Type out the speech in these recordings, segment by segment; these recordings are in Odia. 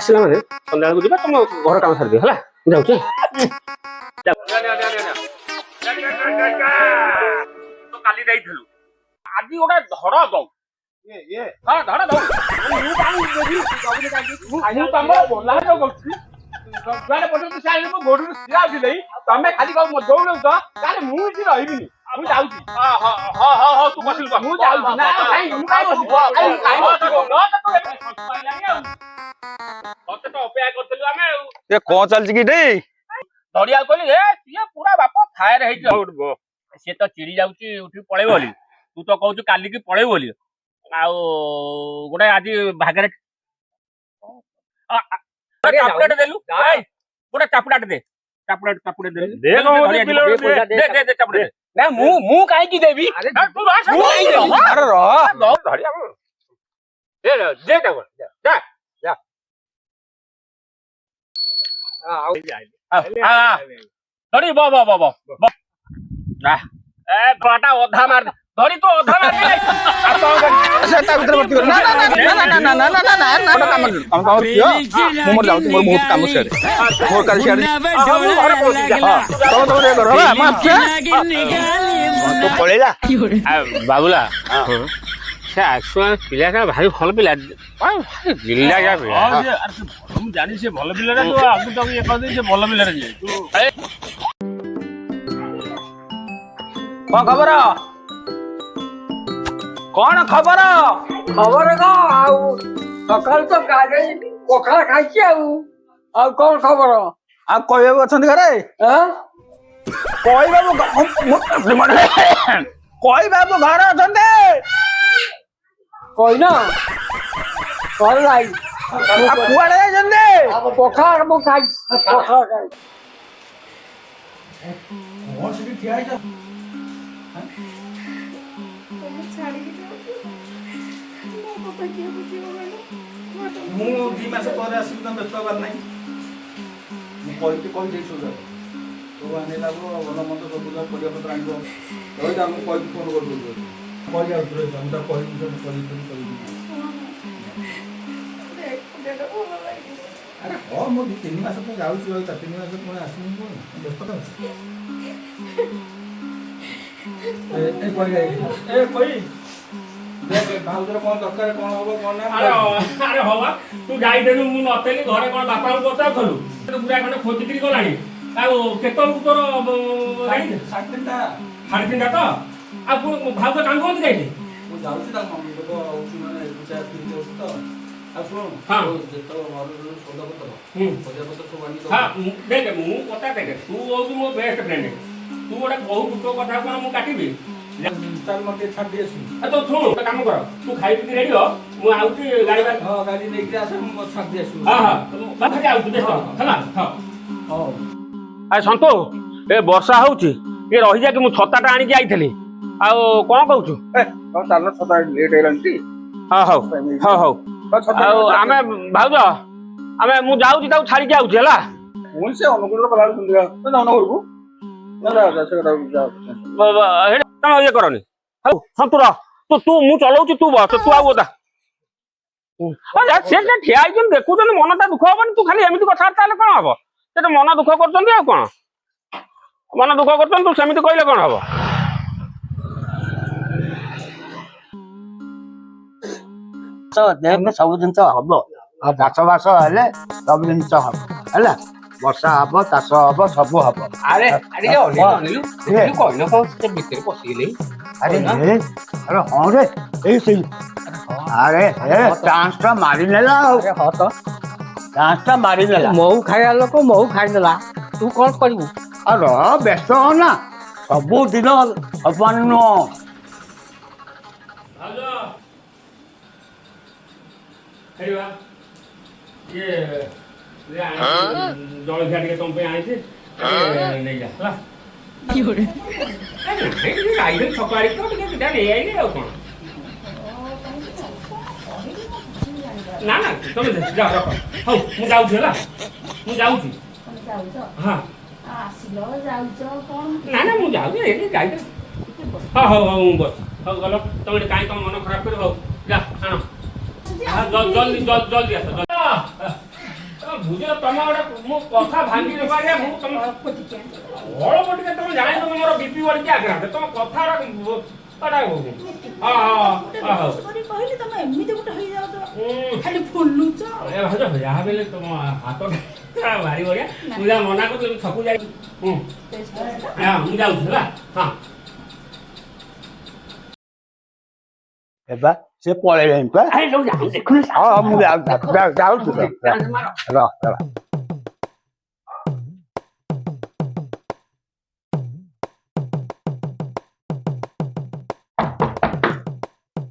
ଆସିଲା ମାନେ ସନ୍ଧ୍ୟାବେଳକୁ ଯିବା ତମ ଘର କାମ ସାରିଦିଅ ହେଲା ମୁଁ ଯାଉଛି କାଲି ଯାଇଥିଲୁ ଆଜି ଗୋଟେ ଧଡ଼ ଦଉ ହଁ ଧଡ଼ ଦଉ ତମେ ଖାଲି ଦୌଡୁଛ ତାହେଲେ ମୁଁ ଏଠି ରହିବିନି ମୁଁ ଯାଉଛି ତୁ ବସିଲୁ ମୁଁ ଯାଉଛି ମତେ ତ ଅପେକ୍ଷା କରିଥିଲୁ ଆମେ ଆଉ କଣ ଚାଲିଛି କି ଏଠି ଧରିବାକୁ କହିଲି ସିଏ ପୁରା ବାପ ଫାୟାର ହେଇଛି ସିଏ ତ ଚିଡି ଯାଉଛି ଉଠି ପଳେଇବ ବୋଲି ତୁ ତ କହୁଛୁ କାଲିକି ପଳେଇବ ବୋଲି ଆଉ ଗୋଟେ ଆଜି ଭାଗରେ ଚାପୁଡାଟେ ଦେଲୁ ଗୋଟେ ଚାପୁଡାଟେ ଦେ ଚାପୁଡା ଦେ ନା ମୁଁ କାହିଁକି ଦେବି ଧରି ଅଧା ମାର ଧରି ତୁ ଅଧା ପଳେଇଲା ବାବୁଲା ସେ ପିଲାଟା ଭାରି ଭଲ ପିଲା ଜିଲ୍ଲା ପିଲା ମୁଁ ଜାଣି ସେ ଭଲ ପିଲାଟା ତୁ ଆଗକୁ ତାକୁ ଇଏ କରିଦେଇ ସେ ଭଲ ପିଲାଟା ଯିଏ କଣ ଖବର ଖବର କଣ ଆଉ ସକାଳୁ ତ ପଖାଳ ଖାଇଛି ଆଉ କଣ ଖବର ଆଉ କହିବାକୁ ଅଛନ୍ତି ଘରେ କହିବାକୁ ଘରେ ଅଛନ୍ତି କହିନ ଘରେ ଯାଇ କୁଆଡେ ଯାଇଛନ୍ତି ପଖାଳ ମୁଁ ଖାଇଛି ପଖାଳ ଖାଇଛି ମୁଁ 2 ମାସ ପରେ ଆସିବି ତମେ ବ୍ୟସ୍ତ ହବାର ନାହିଁ ମୁଁ କହିଦେଇଛୁ ତୁ ଆଣିଲା ଭଲ ମନ୍ଦ ସବୁ ପରିବା ପତ୍ର ଆଣିବ ରହିଲା ମୁଁ କହିକି ଫୋନ କରିଦେଉଛି କହି ଆସୁଛୁ ମୁଁ ତାକୁ କହିବି ଆରେ ହଁ ମୁଁ 3 ମାସ ପାଇଁ ଯାଉଛି 3 ମାସ ପୁଣି ଆସିବି କଣ ବ୍ୟସ୍ତ ଭାଉଜର କଣ ଦରକାର କଣ ହବ କଣ ଆରେ ହବା ତୁ ଯାଇଥିଲୁ ମୁଁ ନଥିଲି ଘରେ କଣ ବାପାଙ୍କୁ ପଚାରୁଥିଲୁ ପୁରା ଖଣ୍ଡେ ଖୋଜିକିରି ଗଲାଣି ଆଉ କେତେବେଳକୁ ତୋର ସାଢେ 3ଟା ତ ଆଉ ପୁଣି ଭାଉଜ କାମ କରନ୍ତି ଯାଇନି ମୁଁ ଯାଉଛି ତା ମମି ଲୋକ ହଉଛି ମାନେ ତ ଆଉ ଶୁଣ ଯେତେବେଳେ ଘର ସୌଦାପତ୍ର ପରିବା ପତ୍ର ସବୁ ଆଣି ଦେଖେ ମୁଁ କଥା ଦେଖେ ତୁ ହଉଛି ମୋ ବେଷ୍ଟ ଫ୍ରେଣ୍ଡ ତୁ ଗୋଟେ ବହୁତ ତୋ କଥା କଣ ମୁଁ କାଟିବି ଚାଲ ମତେ ଛାଡି ଆସିବୁ ତ ଶୁଣୁ କାମ କର ତୁ ଖାଇ ପିଇ ରେଡି ହ ମୁଁ ଆଉଛି ଗାଡି ନେଇକି ଆସ ମୁଁ ଛାଡି ଆସିବୁ ଆଉଛି ହେଲା ସନ୍ତୁ ଏ ବର୍ଷା ହଉଛି ଟିକେ ରହିଯା କି ମୁଁ ଛତାଟା ଆଣିକି ଆଇଥିଲି ଆଉ କଣ କହୁଛୁ ଚାଲ ଛତା ଲେଟ୍ ହେଇଗଲାଣି ହଉ ଆଉ ଆମେ ଭାଉଜ ମୁଁ ଯାଉଛି ତାକୁ ଛାଡିକି ଆଉଛି ହେଲା ପୁଣି ସେ ଅନୁକୂଳ ଗଲାବେଳକୁ ଯାଉନ ଘରକୁ ଇଏ କରନି ହଉ ସନ୍ତୁର ତୁ ମୁଁ ଚଲଉଛି ତୁ ବସ ତୁ ଆଉ ଓଦା ସେ ଠିଆ ହେଇଛନ୍ତି ଦେଖୁଛନ୍ତି ମନଟା ଦୁଃଖ ହବନି ତୁ ଖାଲି ଏମିତି କଥାବାର୍ତ୍ତା ହେଲେ କଣ ହବ ସେ ମନ ଦୁଃଖ କରୁଛନ୍ତି ଆଉ କଣ ମନ ଦୁଃଖ କରୁଛନ୍ତି ତୁ ସେମିତି କହିଲେ କଣ ହବ ସବୁ ଜିନିଷ ହବ ଆଉ ଚାଷ ବାସ ହେଲେ ସବୁ ଜିନିଷ ହବ ହେଲା ବର୍ଷା ହବ ଚାଷ ହବ ସବୁ ହବ ଆରେ ଭିତରେ ପଶିଗଲେ ହଁ ରେ ଆରେ ଚାନ୍ସ ଟା ମାରିନେଲା ଆଉ ଚାନ୍ସ ଟା ମାରିନେଲା ମହୁ ଖାଇବା ଲୋକ ମହୁ ଖାଇଦେଲା ତୁ କଣ କରିବୁ ଆଉ ବ୍ୟସ୍ତ ହନା ସବୁଦିନ ସମାନ ନୁହଁ ଜଳଖିଆ ଟିକେ ତମ ପାଇଁ ଆଣିଛି ନେଇଯା ହେଲା ଛକ ଆଡିକି ତ ଟିକେ ପିଠା ନେଇଆଇଲି ଆଉ କଣ ନା ତମେ ଯାଅ ରଖ ହଉ ମୁଁ ଯାଉଛି ହେଲା ମୁଁ ଯାଉଛି ହଁ ନା ମୁଁ ଯାଉଛି ଏଠି ଯାଇଥିଲି ହଉ ମୁଁ ବସ ହଉ ଗଲ ତମେ କାହିଁ ତମ ମନ ଖରାପ କରିବ ହଉ ଯା ଆଣ ଜଲ୍ଦି ଆସ ବୁଝିଲ ତମ ଗୋଟେ ମୁଁ କଥା ଭାଙ୍ଗି ଦେବା ମୁଁ ତମ ଅଳପ ଟିକେ ତମେ ଜାଣିଛ ମୋର ବିପି ବଢିକି ଆଗ୍ରାନ୍ତ ତମ କଥା କହିଲି ତମେ ଏମିତି ଗୋଟେ ହେଇଯାଉଛ ଖାଲି ଫୁଲୁଛ ଯାହା ବେଲେ ତମ ହାତ ଭାରି ବଢିଆ ମୁଁ ଯାହା ମନା କରୁଥିଲି ଛକୁ ଯାଇ ମୁଁ ଯାଉଛି ହେଲା ହଁ ଏବା ସେ ପଳେଇଲେଣି ପା ଦେଖୁନୁ ହଁ ମୁଁ ଯାଉଛି ରହ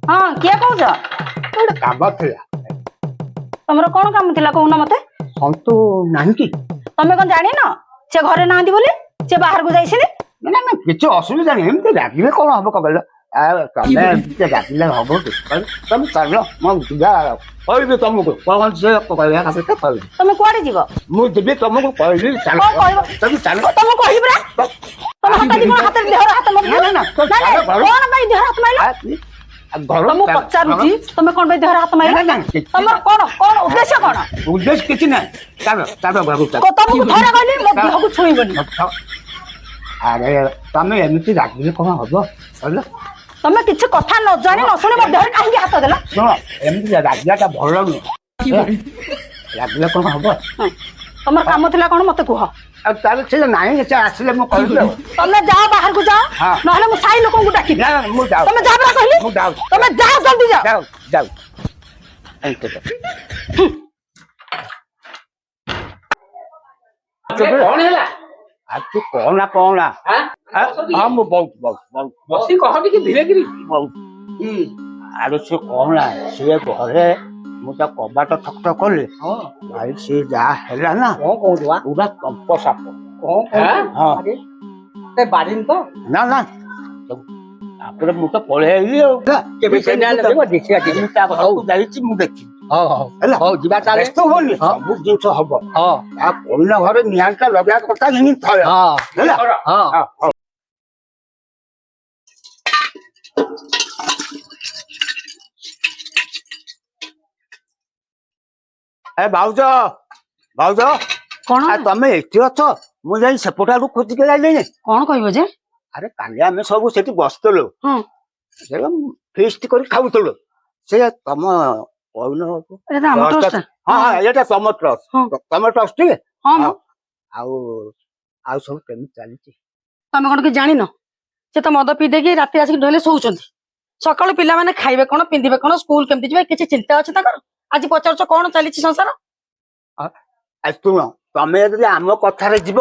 ହଁ କିଏ କହୁଛ ଗୋଟେ କାମ ଥିଲା ତମର କଣ କାମ ଥିଲା କହୁନ ମତେ ସନ୍ତୁ ନାହିଁ କି ତମେ କଣ ଜାଣିନ ସେ ଘରେ ନାହାନ୍ତି ବୋଲି ସେ ବାହାରକୁ ଯାଇଛନ୍ତି ନା କିଛି ଅସୁବିଧା ନାହିଁ ଏମିତି ରାଗିଲେ କଣ ହବ କହିଲ ତମେ ଏମିତି ରାଗିଲେ ହବ କି ତମେ ଚାଲ ମୁଁ ଯିବା କହିବି ତମକୁ କଣ ସେ କହିବା କଥା କହିବି ତମେ କୁଆଡେ ଯିବ ମୁଁ ଯିବି ତମକୁ କହିବି ଚାଲ କଣ କହିବ ତମେ ଚାଲ ତମକୁ କହିବି ପରା ତମ ହାତ ଦି ହାତରେ ଦେହର ହାତ ମାରିଲ କଣ ପାଇଁ ଦେହର ହାତ ମାରିଲ ତମକୁ ପଚାରୁଛି ତମେ କଣ ପାଇଁ ଦେହର ହାତ ମାରିଲ ତମର କଣ କଣ ଉଦ୍ଦେଶ୍ୟ କଣ ଉଦ୍ଦେଶ୍ୟ କିଛି ନାହିଁ ଚାଲ ଘରକୁ ତମକୁ ଥରେ କହିଲି ମୋ ଦେହକୁ ଛୁଇଁବନି ଆରେ ତମେ ଏମିତି ରାଗିଲେ କଣ ହବ କହିଲ ତମେ କିଛି କଥା ନ ଜାଣି ନ ଶୁଣି ମୋ ଦେହରେ କାହିଁକି ହାତ ଦେଲ ଶୁଣ ଏମିତି ରାଗିବାଟା ଭଲ ନୁହେଁ ରାଗିଲେ କଣ ହବ ତମର କାମ ଥିଲା କଣ ମତେ କୁହ ଆଉ ତାହେଲେ ସେ ନାହିଁ ସେ ଆସିଲେ ମୁଁ କହିବି ଆଉ ତମେ ଯାଅ ବାହାରକୁ ଯାଅ ନହେଲେ ମୁଁ ସାଇ ଲୋକଙ୍କୁ ଡାକିବି ମୁଁ ଯାଉ ତମେ ଯାଅ ପରା କହିଲି ମୁଁ ଯାଉ ତମେ ଯାଅ ଜଲ୍ଦି ଯାଅ ଯାଉ କଣ ହେଲା ଆଉ ତୁ କହନା ହଁ ମୁଁ ବହୁତ ବସି କହ ଟିକେ ଧୀରେ ଧୀରେ ଆରେ ସେ କହନା ସିଏ ଘରେ ମୁଁ ତା କବାଟ ଠକ୍ କଲି ଭାଇ ସିଏ ଯାହା ହେଲା ନା କଣ କହୁଛୁ ପୁରା ତମ୍ପ ସାପ ସେ ବାରିନି ତ ନା ତାପରେ ମୁଁ ତ ପଳେଇ ଆଇଲି ଆଉ କେବେ ସେ ତା ଘରକୁ ଯାଇଛି ମୁଁ ଦେଖିବି ହେଲା ହଉ ଯିବା ତାହେଲେ ବ୍ୟସ୍ତ ହୁଅନି ସବୁ ଜିନିଷ ହବ ତା ପଇନା ଘରେ ନିଆଁଟା ଲଗେଇବା କଥା ଯେମିତି ଥୟ ହେଲା ଭାଉଜ କଣ ତମେ ଏଠି ଅଛ ମୁଁ ଯାଇ ସେପଟ ଆଡକୁ ଖୋଜିକି ଯାଇଲିଣି କଣ କହିବ ଯେ ଆରେ କାଲି ଆମେ ସବୁ ସେଠି ବସିଥିଲୁ ଫିଷ୍ଟ କରି ଖାଉଥିଲୁ ସେ ତମ ପଇନ ଏଇଟା ତମ ଟ୍ରଷ୍ଟ ଟିକେ ଆଉ ସବୁ କେମିତି ଚାଲିଛି ତମେ କଣ କି ଜାଣିନ ସେ ତ ମଦ ପିଇ ଦେଇକି ରାତି ଆସିକି ଢୋଲେ ଶୋଉଛନ୍ତି ସକାଳୁ ପିଲାମାନେ ଖାଇବେ କଣ ପିନ୍ଧିବେ କଣ ସ୍କୁଲ କେମିତି ଯିବେ କିଛି ଚିନ୍ତା ଅଛି ତାଙ୍କର ଆଜି ପଚାରୁଛ କଣ ଚାଲିଛି ସଂସାର ଶୁଣ ତମେ ଯଦି ଆମ କଥାରେ ଯିବ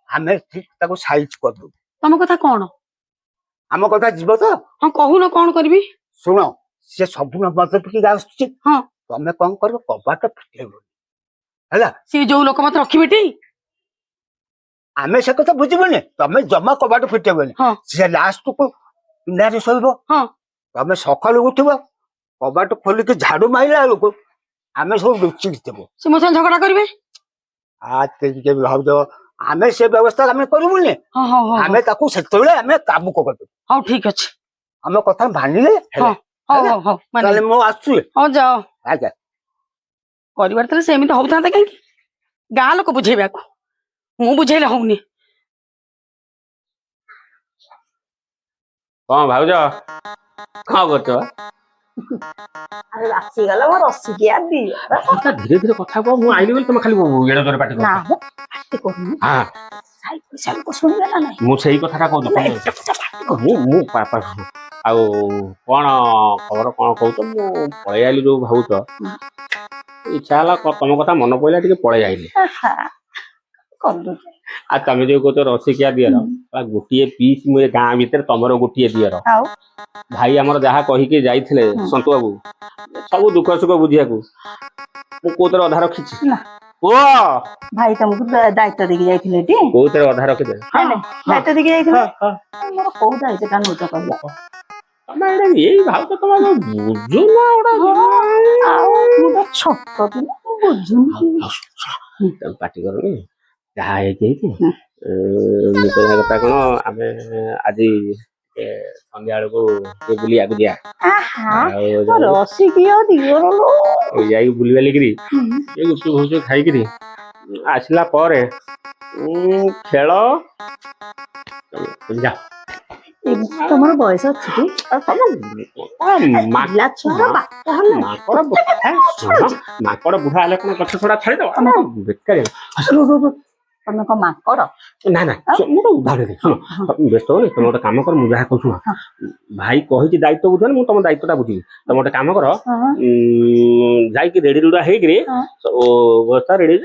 ଆମେ ଠିକ ତାକୁ ସାଇଜ କରିଦବୁ ତମ କଥା କଣ ଆମ କଥା ଯିବ ତ ହଁ କହୁନ କଣ କରିବି ଶୁଣ ସେ ସବୁ ମଦ ପିଇକି ଆସୁଛି ତମେ କଣ କରିବ କବାଟ ଫିଟେଇବ ହେଲା ସିଏ ଯୋଉ ଲୋକ ମତେ ରଖିବେଟି ଆମେ ସେ କଥା ବୁଝିବୁନି ତମେ ଜମା କବାଟ ଫିଟେଇବନି ସେ ଲାଷ୍ଟକୁ ପିଣ୍ଡାରେ ଶୋଇବ ତମେ ସକାଳୁ ଉଠିବ କବାଟ ଖୋଲିକି ଝାଡୁ ମାରିଲା ବେଳକୁ ଆମେ ସବୁ ଲୁଚିକି ଥିବୁ ସେ ମୋ ସାଙ୍ଗେ ଝଗଡା କରିବେ ଭାବୁଛ ଆମେ ସେ ବ୍ୟବସ୍ଥା ଆମେ କରିବୁନି ଆମେ ତାକୁ ସେତେବେଳେ ଆମେ କାବୁ କରିଦେବୁ ହଉ ଠିକ ଅଛି ଆମ କଥା ମାନିଲେ ତାହେଲେ ମୁଁ ଆସୁଛି ହଉ ଯାଅ ଆଜ୍ଞା କରିବାର ଥିଲେ ସେମିତି ହଉଥାନ୍ତା କାହିଁକି ଗାଁ ଲୋକ ବୁଝେଇବାକୁ ମୁଁ ବୁଝେଇଲେ ହଉନି କଣ ଭାଉଜ କଣ କରୁଛ ଆସିଗଲା ମୋ ରସିକିଆ ଧୀରେ ଧୀରେ କଥା କୁହ ମୁଁ ଆଇଲି ବୋଲି ତମେ ଖାଲି ଏଡ ଜୋରେ ପାଟି ଶୁଣିବେ ନା ନାଇଁ ମୁଁ ସେଇ କଥାଟା କହୁଛି ମୁଁ ଆଉ କଣ ଖବର କଣ କହୁଛ ମୁଁ ପଳେଇ ଆଇଲି ଯୋଉ ଭାବୁଛ ଇଚ୍ଛା ହେଲା ତମ କଥା ମନେ ପଇଲା ଟିକେ ପଳେଇ ଆଇଲି ଆଉ ତମେ ଯୋଉ କହୁଛ ରସିକିଆ ଦିଅର ଗୋଟିଏ ପିସ୍ ଗାଁ ଭିତରେ ତମର ଗୋଟିଏ ଦିଅର ଭାଇ ଆମର ଯାହା କହିକି ଯାଇଥିଲେ ସନ୍ତୁ ବାବୁ ସବୁ ଦୁଃଖ ସୁଖ ବୁଝିବାକୁ ମୁଁ କୋଉଥିରେ ଅଧା ରଖିଛି କୁହ ଭାଇ ତମକୁ ଦାୟିତ୍ୱ ଦେଇକି ଯାଇଥିଲେ ଟି କୋଉଥିରେ ଅଧା ରଖିଦେ ଦାୟିତ୍ୱ ଦେଇକି ଯାଇଥିଲେ ମୋର କୋଉ ଦାୟିତ୍ୱଟା ନଉଛ କହିଲ ତମେ ଏଇ ଭାଉଛ ତମେ ବୁଝୁନ ଆଉ ମୁଁ ତ ଛୋଟ ପିଲା ବୁଝୁନି ପାଟି କରୁନି ଯାହା ହେଇଛି ମୁଁ କହିବା କଥା କଣ ଆମେ ଆଜି ସନ୍ଧ୍ୟା ବେଳକୁ ଟିକେ ବୁଲିବାକୁ ଯିବା ଆହା ଆଉ ରସିକିଆ ଦିଅର ଲୋ। ଯାଇକି ବୁଲି ବାଲିକିରି ଏ ଗୁପଚୁପ ଫୁପଚୁପ ଖାଇକିରି ଆସିଲା ପରେ ଖେଳ ଯା ଏମିତି ତମର ବୟସ ଅଛି କି? ପିଲା ଛୁଆର ବାଟ ହେଲା। ମାଙ୍କଡ ବୁଢା ହେଲେ କଣ ଗଛ ଛଡା ଛାଡିଦବ ବେକାରୀ। ତମେ କଣ ମାଙ୍କଡ? ନା ନା ମୁଁ ତ ଉଦାହରଣ ଦେବି ଶୁଣ ବ୍ୟସ୍ତ ହଉନି ତମେ ଗୋଟେ କାମ କର ମୁଁ ଯାହା କହୁଛୁ ଭାଇ କହିଛି ଦାୟିତ୍ୱ ବୁଝିବନି ମୁଁ ତମ ଦାୟିତ୍ୱଟା ବୁଝିବି ତମେ ଗୋଟେ କାମ କର ଯାଇକି ରେଡି ରୁଡା ହେଇକିରି ବ୍ୟବସ୍ଥା ରେଡି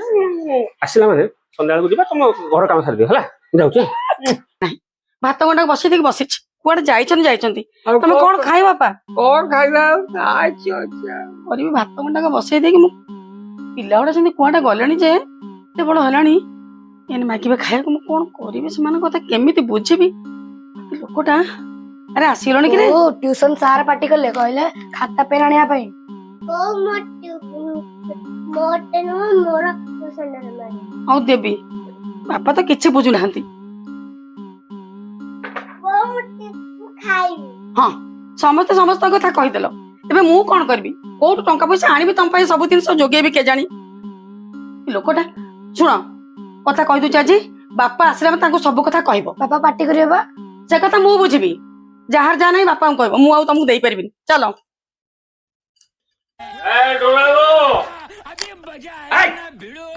ଆସିଲା ମାନେ ସନ୍ଧ୍ୟାବେଳକୁ ଯିବା ତମ ଘର କାମ ସାରିଦିଅ ହେଲା ମୁଁ ଯାଉଛି। ଭାତ ଗଣ୍ଡା ବସେଇ ଦେଇକି ବସିଛି କୁଆଡେ ଯାଇଛନ୍ତି ତମେ କଣ ଖାଇବ ବାପା? କଣ ଖାଇବା କରିବି ଭାତ ଗଣ୍ଡାକ ବସେଇ ଦେଇକି ମୁଁ ପିଲା ଗୁଡା ସେମିତି କୁଆଡେ ଗଲେଣି ଯେ ଏତେ ବଡ ହେଲାଣି ଏନେ ମାଗିବେ ଖାଇବାକୁ ମୁଁ କଣ କରିବି ସେମାନଙ୍କ କଥା କେମିତି ବୁଝିବି ଲୋକଟା ଆରେ ଆସିଗଲଣି କି ରେ? ट्यूशन सार पार्टी कले कहले खाता पेन आनिया पई ହଉ ଦେବି ବାପା ତ କିଛି ବୁଝୁନାହାନ୍ତି। ହଁ ସମସ୍ତେ ସମସ୍ତଙ୍କ କଥା କହିଦେଲ ଏବେ ମୁଁ କଣ କରିବି କୋଉଠୁ ଟଙ୍କା ପଇସା ଆଣିବି ତମ ପାଇଁ ସବୁ ଜିନିଷ ଯୋଗେଇବି କେଜାଣି ଲୋକଟା ଶୁଣ କଥା କହିଦଉଛି ଆଜି ବାପା ଆସିଲା ତାଙ୍କୁ ସବୁ କଥା କହିବ। पापा पार्टी करियो बा ସେ କଥା ମୁଁ ବୁଝିବି ଯାହାର ଯାହା ନାହିଁ ବାପାଙ୍କୁ କହିବ ମୁଁ ଆଉ ତମକୁ ଦେଇପାରିବିନି ଚାଲ।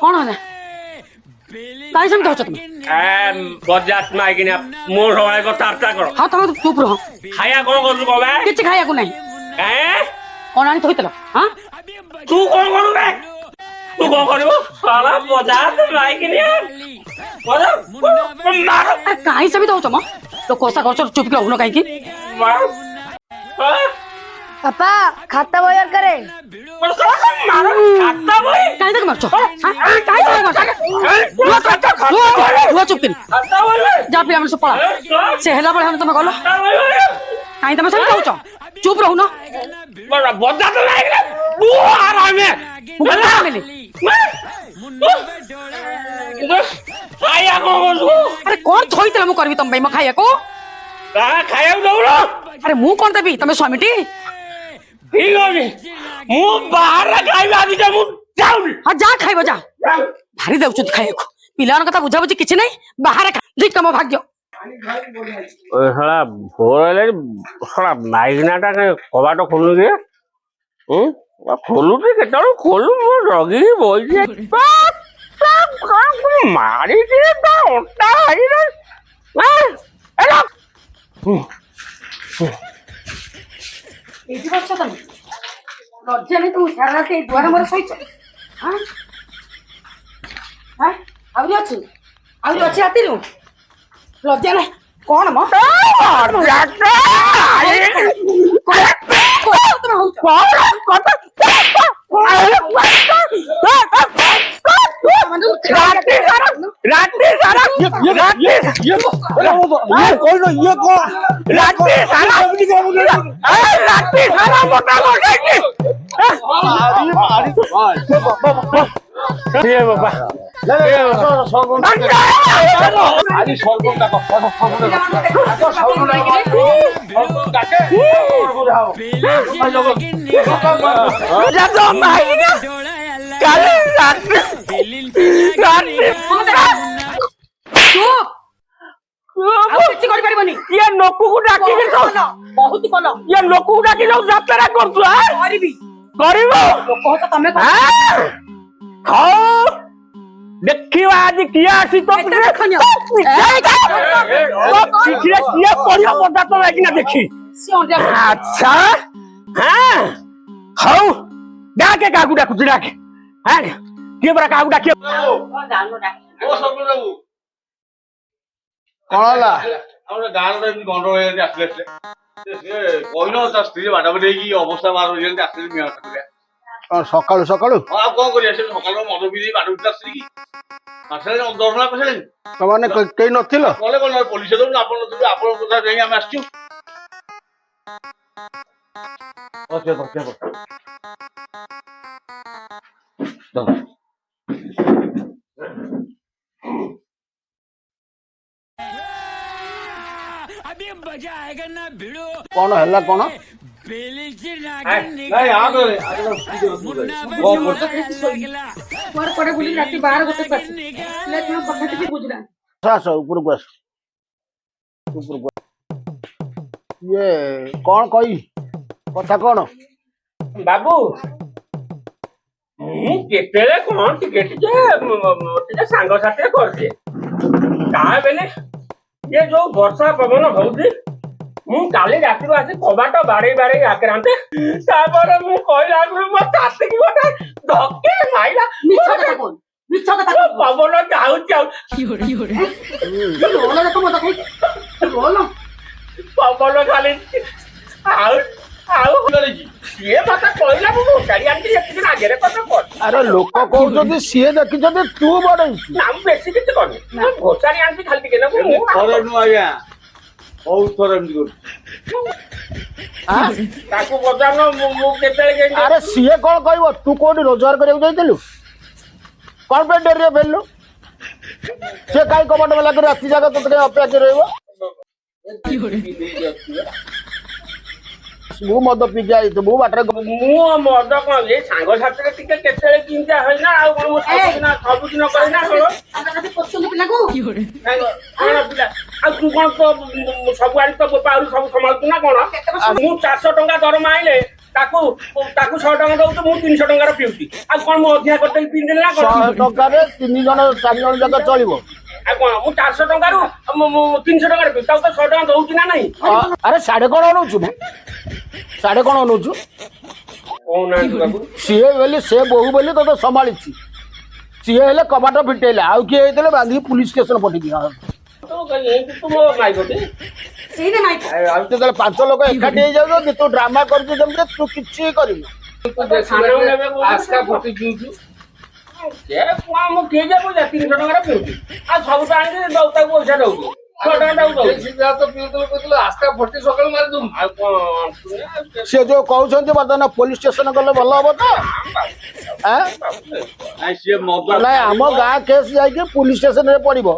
କଣ ହେଲା କାହିଁ ସେମିତି ହଉଛ ତମେ? ବଜାର ମାଇକିନା ମୋ ସବାଇ କଥାବାର୍ତ୍ତା କର ହଁ ତମେ ଚୁପ ରୁହ ଖାଇବା କଣ କରୁଛୁ କବେ କିଛି ଖାଇବାକୁ ନାହିଁ କଣ ଆଣି ଥୋଇଥିଲ ହଁ ତୁ କଣ କରୁ ବେ ତୁ କଣ କରିବୁ ସାରା ବଜାର ମାଇକିନା କାହିଁ ସେମିତି ହଉଛ ମ ଲୋକ ଓଷା କରୁଛ ଚୁପକି ରହୁନ କାହିଁକି? पापा खाता बजार करे କାହିଁ ତାକୁ ମାରୁଛ ଚୁପକିନି ଯା ପିଲାମାନେ ସବୁ ପଳା ସେ ହେଲା ବେଳେ ତମେ ଗଲ କାହିଁ ତମେ ସେମିତି କହୁଛ ଚୁପ ରହୁନ ଆରେ କଣ ଥୋଇଥିଲା ମୁଁ କରିବି ତମ ପାଇଁ ମୋ ଖାଇବାକୁ ଖାଇବାକୁ ଦଉନ ଆରେ ମୁଁ କଣ ଦେବି ତମେ ସ୍ୱାମୀଟି ଠିକ ଅଛି ମୁଁ ବାହାରେ ଖାଇବା ଆଜି ମୁଁ ଯାଉନି ହଁ ଯା ଖାଇବ ଯା ଭାରି ଦେଉଛନ୍ତି ଖାଇବାକୁ ପିଲାମାନଙ୍କ କଥା ବୁଝାବୁଝି କିଛି ନାହିଁ ବାହାରେ ଠିକ ତମ ଭାଗ୍ୟ ମାଇକିନା ଟା କବାଟ ଖୋଲୁଛି ଖୋଲୁଛି କେତେବେଳେ ଖୋଲୁ ମୁଁ ଜଗିକି ବଇଛି ମାରିଛି ତା ଅଣ୍ଟା ଏଇଠି ବସିଛ ତମେ ଲଜ୍ଜା ନାହିଁ ତମକୁ ସାରା ରାତି ଏଇ ଦୁଆର ମୋର ଶୋଇଛ ଆହୁରି ଅଛି ରାତିରୁ ଲଜ୍ଜା ନାହିଁ କଣ ମ ବହୁତ କଲ ଇଏ ଲୋକକୁ ଡାକି ଯାଉ ଯାତ୍ରା କରୁଛୁ କରିବ ତମେ ହଉ ଦେଖିବା ଆଜି କିଏ ଆସି ତ କିଏ କରିବ ପଦାର୍ଥ ଲାଗିନା ଦେଖି ଆଚ୍ଛା ହଁ ହଉ ଡାକେ କାହାକୁ ଡାକୁଛୁ ଡାକେ କିଏ ପରା କାହାକୁ ଡାକିବ କଣ ହେଲା ଆମର ଗାଁରେ ଏମିତି ଗଣ୍ଡଗୋଳ ହେଇଯାନ୍ତି ଆସିଲେ କହିନ ତା ସ୍ତ୍ରୀ ବାଡାବାଡି ହେଇକି ଅବସ୍ଥା ମାର ହେଇଯାନ୍ତି ଆସିଲେ ମିଆଁ କରିବା ସକାଳୁ ସକାଳୁ ଆଉ କଣ କରିବା ସେ ସକାଳୁ ମଦ ପିଇ ଦେଇ ବାଡ ତା ସ୍ତ୍ରୀ ଆସିଲେ ଦର୍ଶନା କରିସାରିଲେଣି ତମାନେ କେହି ନଥିଲ କଲେ କଣ ପୋଲିସ ଦଉଛୁ ଆପଣ ନଥିବେ ଆପଣଙ୍କ କଥା ଯାଇକି ଆମେ ଆସିଛୁ କଣ ହେଲା କଣ? ନାଇଁ ଆଗରେ କୁଆଡେ ବୁଲି ରାତି 12-1 ଆସି କଥା କିଛି ବୁଝିଲା ଆସ ଉପରକୁ ଆସ ଉପରକୁ ଆସ। ଇଏ କଣ କହି କଥା କଣ? ବାବୁ ମୁଁ କେତେବେଳେ କଣ ଟିକେ ଟିକେ ସାଙ୍ଗସାଥି କରିଛି ତା ବେଲେ ଏ ଯୋଉ ବର୍ଷା ପବନ ହଉଛି ମୁଁ କାଲି ରାତିରୁ ଆସି କବାଟ ବାଡେଇ ଆକ୍ରାନ୍ତେ ତାପରେ ମୁଁ କହିଲା ମୋ ଛାତିକି ଗୋଟେ ଧକ୍କେ ମାଇଲା ପବନ ଯାଉଛି ପବନ ଖାଲି ଆଉ ଆଉ ସିଏ ମତେ କହିଲା ମୁଁ ଘୋଷାଡ଼ି ଆଣିଛି ଏତିକି ଆଗରେ କଥା କର ଆରେ ଲୋକ କହୁଛନ୍ତି ସିଏ ଦେଖିଛନ୍ତି ତୁ ବଡେଇଛୁ। ନା ମୁଁ ବେଶୀ କିଛି କରିନି ମୁଁ ଘୋଷାଡ଼ି ଆଣିଛି ଖାଲି ଟିକେ ନା ଥରେ ନୁହଁ ଆଜ୍ଞା ବହୁତ ଥର ଏମିତି କରୁଛି। ତାକୁ ପଚାରୁନ ମୁଁ କେତେବେଳେ ଆରେ ସିଏ କଣ କହିବ ତୁ କୋଉଠି ରୋଜଗାର କରିବାକୁ ଯାଇଥିଲୁ କଣ ପାଇଁ ଡେରିରେ ଫେରିଲୁ? ସିଏ କାହିଁ କବାଟ ବେଲା କରି ରାତି ଯାକ ତୋତେ ଅପେକ୍ଷା ରହିବ? ମୁଁ ମଦ ପିକି ଆଇଥିବୁ ବାଟରେ ମୁଁ ମଦ କଣ ଏଇ ସାଙ୍ଗସାଥିରେ ଟିକେ କେତେବେଳେ ଚିନ୍ତା ହୁଏନା ଆଉ କଣ ମୁଁ ସବୁଦିନ କରିନା କଣ ପିଲା ଆଉ ତୁ କଣ ତ ସବୁଆଡେ ତ ବୋପାରୁ ସବୁ ସମ୍ଭାଳୁଛୁ ନା କଣ? ମୁଁ 400 ଟଙ୍କା ଦରମା ଆଇଲେ ତାକୁ 100 ଟଙ୍କା ଦଉଛି ମୁଁ 300 ଟଙ୍କାର ପିଉଛି ଆଉ କଣ ମୁଁ ଅଧିକା କରିଦେଲି ପିନ୍ଧିଲି ନା କଣ? 100 ଟଙ୍କାରେ 3 ଜଣ 4 ଜଣ ଯାକ ଚଳିବ। ଆଉ କଣ ମୁଁ 400 ଟଙ୍କାରୁ 300 ଟଙ୍କାର ପିଉଛି ତାକୁ ତ 100 ଟଙ୍କା ଦଉଛି ନା ନାହିଁ? ଆରେ ସାଢେ କଣ ଅନଉଛୁ ସାଢେ କଣ ଅନଉଛୁ? କହୁନାହାନ୍ତି ବାବୁ ସିଏ ବୋଲି ସେ ବୋହୁ ବୋଲି ତତେ ସମ୍ଭାଳିଛି ସିଏ ହେଲେ କବାଟ ଫିଟେଇଲା ଆଉ କିଏ ହେଇଥିଲେ ବାନ୍ଧିକି ପୁଲିସ ଷ୍ଟେସନ ପଠେଇକି ଆଉ ଯେତେବେଳେ 5 ଲୋକ ଏକାଠି ହେଇଯାଉଛନ୍ତି ତୁ ଡ୍ରାମା କରୁଛୁ ଯେମିତି ତୁ କିଛି କରିନୁ। ମୁଁ କିଏ ଯାବୁ 300 ଟଙ୍କାର ପିଉଛି ଆଉ ସବୁ ତ ଆଣିକି ତାକୁ ପଇସା ଦଉଛି 100 ଟଙ୍କା ତାକୁ ଦଉଛି ଆଉ କଣ ସେ ଯୋଉ କହୁଛନ୍ତି ବର୍ତ୍ତମାନ ପୋଲିସ ଷ୍ଟେସନ ଗଲେ ଭଲ ହବ ତ? ନାଇଁ ସିଏ ମଦ ନାଇଁ ଆମ ଗାଁ କେସ୍ ଯାଇକି ପୁଲିସ ଷ୍ଟେସନରେ ପଡିବ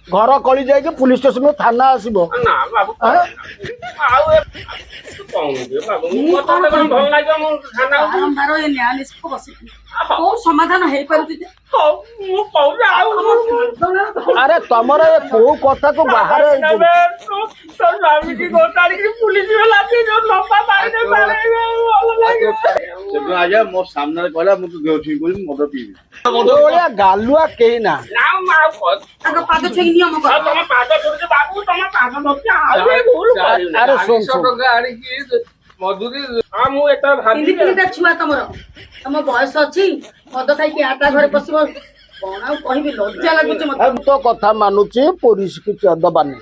ଘର କଳି ଯାଇକି ପୁଲିସ ଷ୍ଟେସନ ଥାନା ଆସିବ। ନା ବାବୁ ଆଉ ଭଲ ଲାଗିବ ମୁଁ ଥାନା କୋଉ ସମାଧାନ ହେଇପାରୁଛି ଯେ ମୁଁ କହୁଛି ଆଉ ଆରେ ତମର ଏ କୋଉ କଥାକୁ ବାହାରେ ପୁଲିସ ଆଜ୍ଞା ମୋ ସାମ୍ନାରେ କହିଲା ମୁଁ ତୁ ଦେହ ଠିକ କରିବି ମଦ ପିଇବି ଭଳିଆ ଗାଲୁଆ କେହି ନା। ତାଙ୍କ ପାଦ ଛୁଇଁ ନିୟମ କର ତମ ପାଦ ଛୁଟୁଛି ବାବୁ ତମ ପାଦ ଧରୁଛି ଆରେ ଶୁଣ ମଜୁରୀ ମୁଁ ଏଟା ଭାବିଲି ତିନିଟା ଛୁଆ ତମର ତମ ବୟସ ଅଛି ମଦ ଖାଇକି ଆଟା ଘରେ ପଶିବ କଣ ଆଉ କହିବି ଲଜ୍ଜା ଲାଗୁଛି ମତେ। ତ କଥା ମାନୁଛି ପୋଲିସ କିଛି ଦବାନି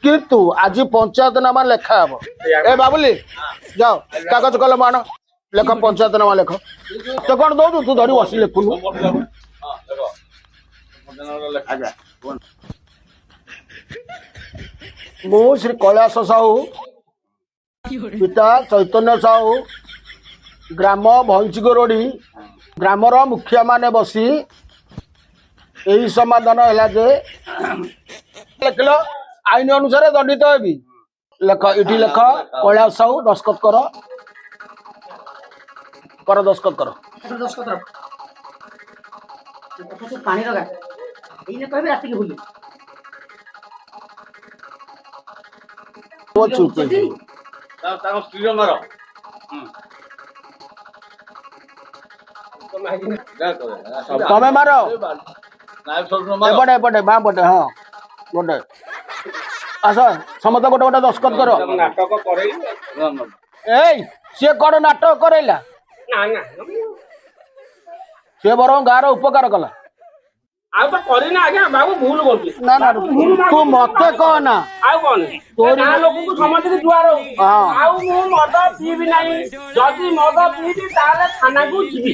କିନ୍ତୁ ଆଜି ପଞ୍ଚାୟତ ନାମା ଲେଖା ହବ। ଏ ବାବୁଲି ଯାଅ କାଗଜ କଲମ ଆଣ ଲେଖ ପଞ୍ଚାୟତ ନାମା ଲେଖ। ତ କଣ ଦଉଛୁ ତୁ ଧରି ବସି ଲେଖୁନୁ। ମୁଁ ଶ୍ରୀ କୈଳାସ ସାହୁ ପିତା ଚୈତନ୍ୟ ସାହୁ ଗ୍ରାମ ଭଇଁଚିଗୋରଡି ଗ୍ରାମର ମୁଖିଆ ମାନେ ବସି ଏହି ସମାଧାନ ହେଲା ଯେ ଲେଖିଲ ଆଇନ ଅନୁସାରେ ଦଣ୍ଡିତ ହେବି। ଲେଖ ଏଠି ଲେଖ କୈଳାସ ସାହୁ ଦସ୍ତଖତ କର ଦସ୍ତଖତ କର। ପାଣି ଲଗା ଏଇନେ କହିବି ରାତିକି ଭୁଲି ତାଙ୍କ ସ୍ତ୍ରୀର ମାର ତମେ ମାର ଏପଟେ ଏପଟେ ବାଁ ପଟେ ହଁ ଗୋଟେ ଆସ ସମସ୍ତେ ଗୋଟେ ଗୋଟେ ଦସ୍ତଖତ କର। ନାଟକ କରେଇଲି ଏଇ ସିଏ କଣ ନାଟକ କରେଇଲା? ନା ସିଏ ବରଂ ଗାଁର ଉପକାର କଲା। ଆଉ ତ କରିନା ଆଜ୍ଞା ବାବୁ ଭୁଲ କରୁଛି ନା ନା ତୁ ମତେ କହନା ଆଉ କଣ ଗାଁ ଲୋକଙ୍କୁ ସମସ୍ତଙ୍କୁ ଜୁହାର ଆଉ ମୁଁ ମଦ ପିଇବି ନାହିଁ ଯଦି ମଦ ପିଇବି ତାହେଲେ ଥାନାକୁ ଯିବି।